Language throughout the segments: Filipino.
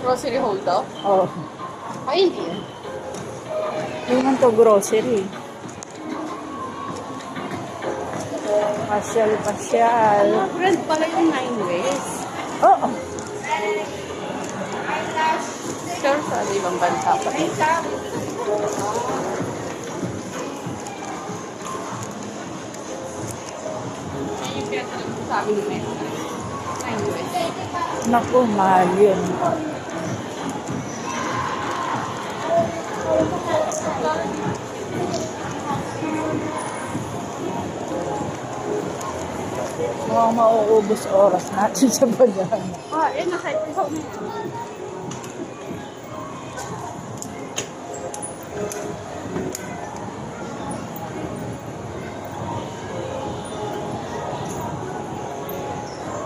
Grocery hold to? Oh. Ay, hindi. Hindi man to grocery. Pasyal. Mga brand pala yung 9 ways. Oo. Sure, sa ibang bansa pa. Yung pinatanong ko sa amin yung 9 ways. Naku, mahal yun. Mukhang mauubos oras natin sa bayan. Ah, eh, nasa ito na yan.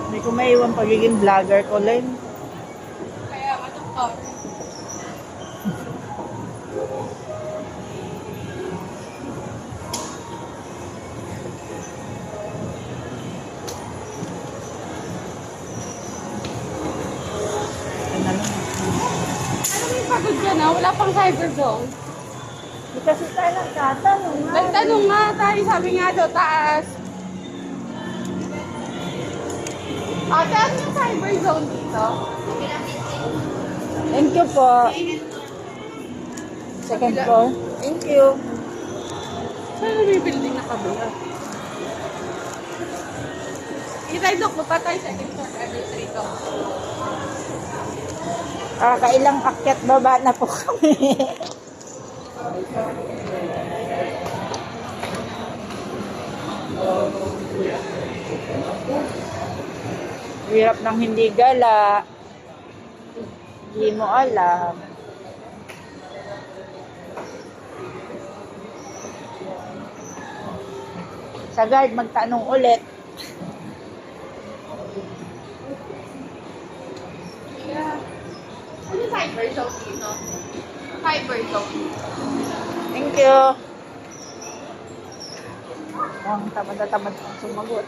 Hindi ko maiwan pagiging vlogger ko, Len. Kaya, ano to? Ano lang. Ano may pagod ka na? Wala pang cyber zone. Hindi kasi tayo nagtatanong. Nagtanong nga tayo, sabi nga daw, taas. Ate, ano yung cyber zone dito? Thank you po. Second floor. Thank you. Saan may building na kabila? Kita tayo, Dok. Punta tayo second floor, level 3 to. Kailang akyat baba na po kami. Hirap ng hindi gala. Hindi mo alam. Sa guard, magtanong ulit. Yeah. Ano yung cyber zone dito? Cyber zone. Thank you. Ang tamad-tamad ang sumagot.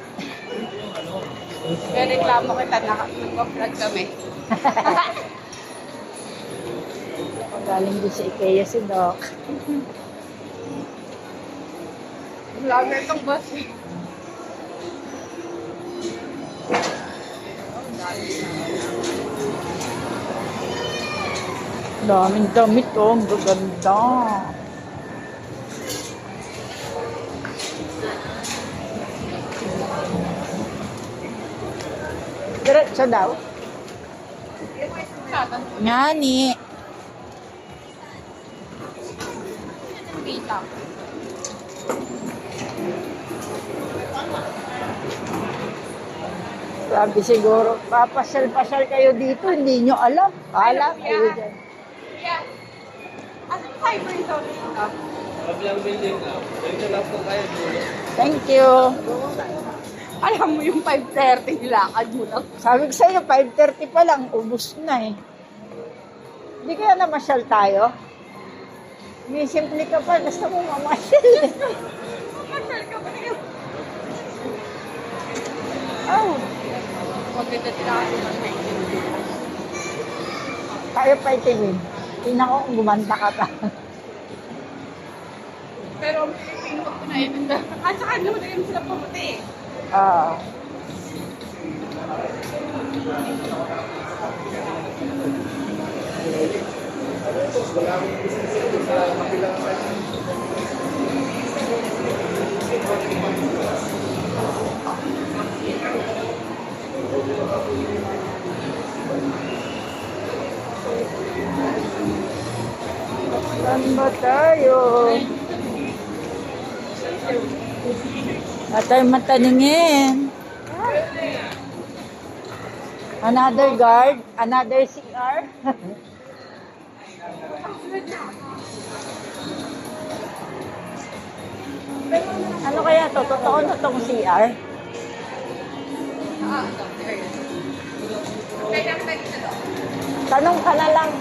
May reklamo kita, nag-vlog kami. Galing din sa IKEA si Doc. Vlogger tong boss. Daming damit oh, ang gaganda. Diretso daw. Ngani. Kita. Sabi siguro, papasyal-pasyal kayo dito, hindi nyo alam. Alam kayo dyan. Yeah. Ano yung cyber zone dito? Kabilang building na. Yung last na tayo, dulo. Thank you. Alam mo yung 5:30 nilakad mo lang. Sabi ko sa'yo, 5:30 pa lang, ubus na eh. Hindi kaya namasyal tayo? May simple ka pa, basta mo mamasyal eh. Mag-share ka ba niyo? Oh, Maganda tinakad mo ng tayo pa itingin. Tingnan ko kung gumanda ka pa. Pero ang Pilipino ko na yun. At saka naman na yun sila pumunta eh. Oo. Saan ba tayo? At tayo matanungin. Another guard? Another CR? Ano kaya to? Totoo na tong CR? Kaya naman tayo dito. Tanong ka na lang.